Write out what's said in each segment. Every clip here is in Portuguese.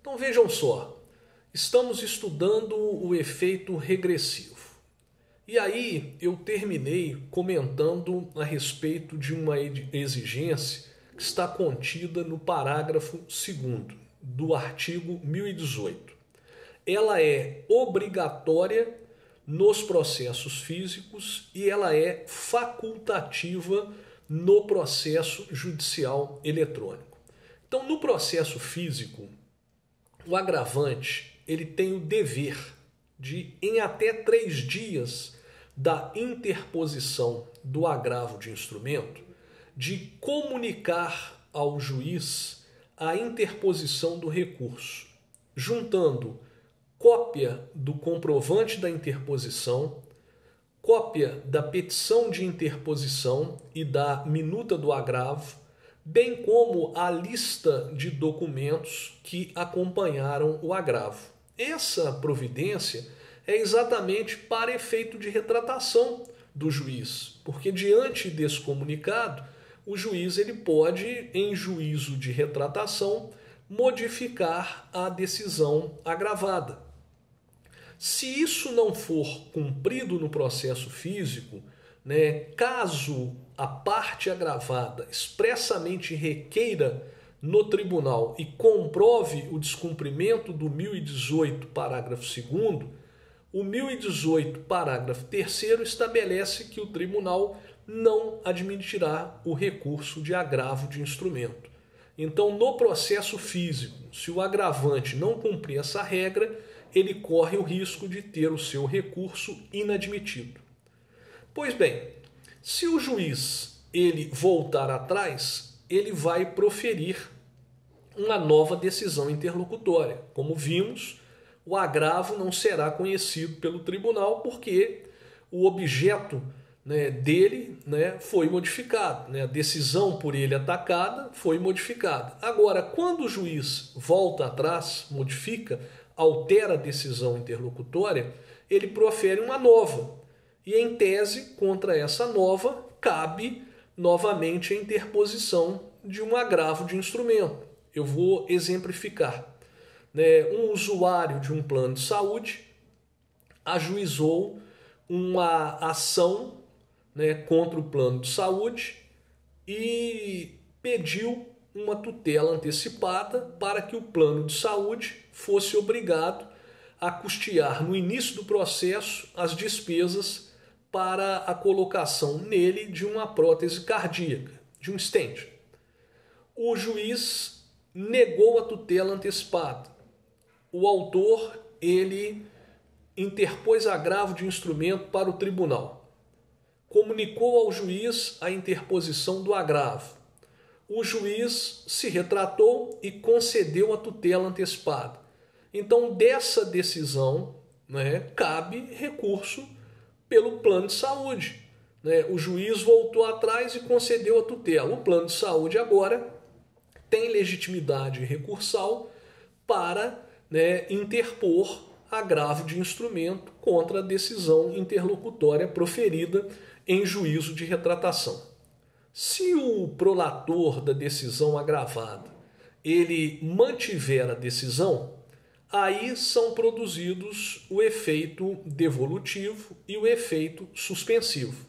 Então vejam só, estamos estudando o efeito regressivo. E aí eu terminei comentando a respeito de uma exigência que está contida no parágrafo 2º do artigo 1018. Ela é obrigatória nos processos físicos e ela é facultativa no processo judicial eletrônico. Então, no processo físico, o agravante ele tem o dever de, em até 3 dias da interposição do agravo de instrumento, de comunicar ao juiz a interposição do recurso, juntando cópia do comprovante da interposição, cópia da petição de interposição e da minuta do agravo, bem como a lista de documentos que acompanharam o agravo. Essa providência é exatamente para efeito de retratação do juiz, porque diante desse comunicado, o juiz ele pode, em juízo de retratação, modificar a decisão agravada. Se isso não for cumprido no processo físico, caso a parte agravada expressamente requeira no tribunal e comprove o descumprimento do 1018, parágrafo 2º, o 1018, parágrafo 3º, estabelece que o tribunal não admitirá o recurso de agravo de instrumento. Então, no processo físico, se o agravante não cumprir essa regra, ele corre o risco de ter o seu recurso inadmitido. Pois bem, se o juiz ele voltar atrás, ele vai proferir uma nova decisão interlocutória. Como vimos, o agravo não será conhecido pelo tribunal porque o objeto dele foi modificado. A decisão por ele atacada foi modificada. Agora, quando o juiz volta atrás, modifica, altera a decisão interlocutória, ele profere uma nova. E, em tese, contra essa nova, cabe novamente a interposição de um agravo de instrumento. Eu vou exemplificar. Um usuário de um plano de saúde ajuizou uma ação contra o plano de saúde e pediu uma tutela antecipada para que o plano de saúde fosse obrigado a custear no início do processo as despesas para a colocação nele de uma prótese cardíaca, de um stent. O juiz negou a tutela antecipada. O autor, ele interpôs agravo de instrumento para o tribunal. Comunicou ao juiz a interposição do agravo. O juiz se retratou e concedeu a tutela antecipada. Então, dessa decisão, cabe recurso pelo plano de saúde. O juiz voltou atrás e concedeu a tutela. O plano de saúde agora tem legitimidade recursal para interpor agravo de instrumento contra a decisão interlocutória proferida em juízo de retratação. Se o prolator da decisão agravada ele mantiver a decisão, aí são produzidos o efeito devolutivo e o efeito suspensivo.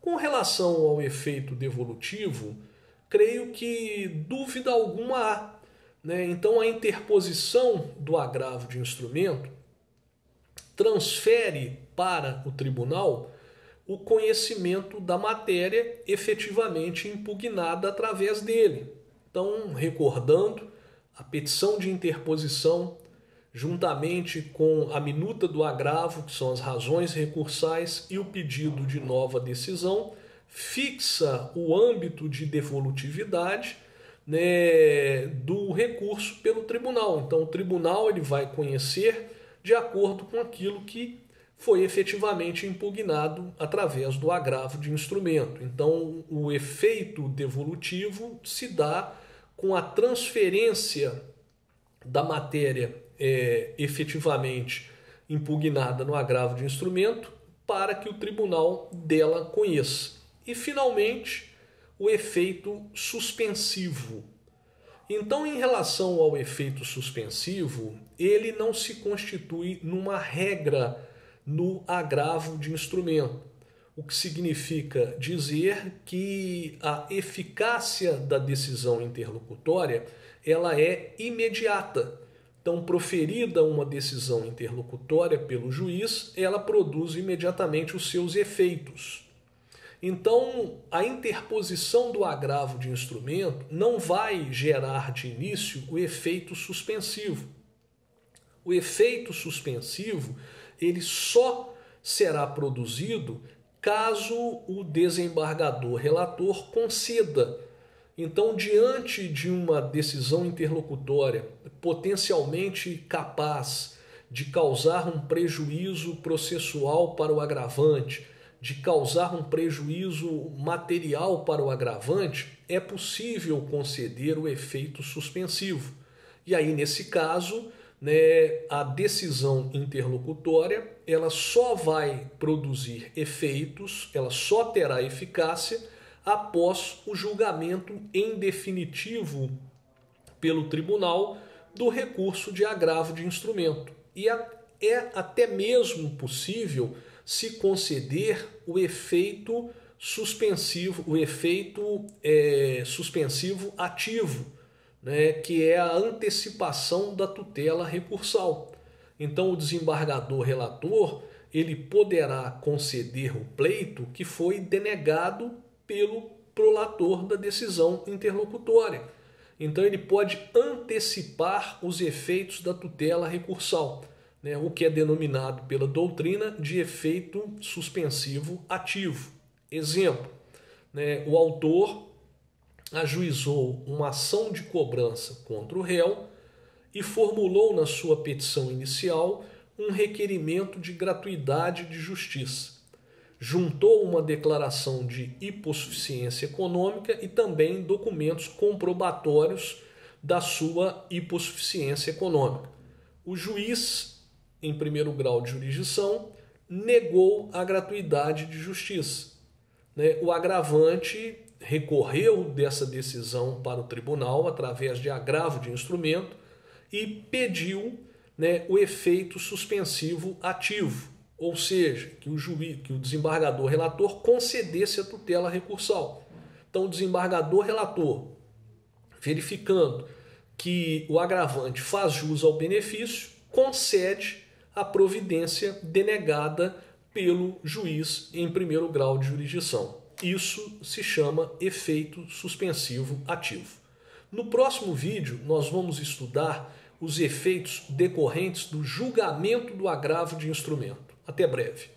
Com relação ao efeito devolutivo, creio que dúvida alguma há. Então, a interposição do agravo de instrumento transfere para o tribunal o conhecimento da matéria efetivamente impugnada através dele. Então, recordando, a petição de interposição, juntamente com a minuta do agravo, que são as razões recursais, e o pedido de nova decisão, fixa o âmbito de devolutividade do recurso pelo tribunal. Então, o tribunal ele vai conhecer de acordo com aquilo que foi efetivamente impugnado através do agravo de instrumento. Então, o efeito devolutivo se dá com a transferência da matéria efetivamente impugnada no agravo de instrumento para que o tribunal dela conheça. E, finalmente, o efeito suspensivo. Então, em relação ao efeito suspensivo, ele não se constitui numa regra no agravo de instrumento, o que significa dizer que a eficácia da decisão interlocutória ela é imediata. Então, proferida uma decisão interlocutória pelo juiz, ela produz imediatamente os seus efeitos. Então, a interposição do agravo de instrumento não vai gerar de início o efeito suspensivo. O efeito suspensivo, ele só será produzido caso o desembargador relator conceda. Então, diante de uma decisão interlocutória potencialmente capaz de causar um prejuízo processual para o agravante, de causar um prejuízo material para o agravante, é possível conceder o efeito suspensivo. E aí, nesse caso, a decisão interlocutória ela só vai produzir efeitos, ela só terá eficácia após o julgamento em definitivo pelo tribunal do recurso de agravo de instrumento. E é até mesmo possível se conceder o efeito suspensivo, suspensivo ativo, que é a antecipação da tutela recursal. Então, o desembargador relator ele poderá conceder o pleito que foi denegado pelo prolator da decisão interlocutória. Então, ele pode antecipar os efeitos da tutela recursal, o que é denominado pela doutrina de efeito suspensivo ativo. Exemplo, o autor ajuizou uma ação de cobrança contra o réu e formulou na sua petição inicial um requerimento de gratuidade de justiça. Juntou uma declaração de hipossuficiência econômica e também documentos comprobatórios da sua hipossuficiência econômica. O juiz, em primeiro grau de jurisdição, negou a gratuidade de justiça. O agravante recorreu dessa decisão para o tribunal através de agravo de instrumento e pediu o efeito suspensivo ativo, ou seja, que o desembargador relator concedesse a tutela recursal. Então, o desembargador relator, verificando que o agravante faz jus ao benefício, concede a providência denegada pelo juiz em primeiro grau de jurisdição. Isso se chama efeito suspensivo ativo. No próximo vídeo, nós vamos estudar os efeitos decorrentes do julgamento do agravo de instrumento. Até breve.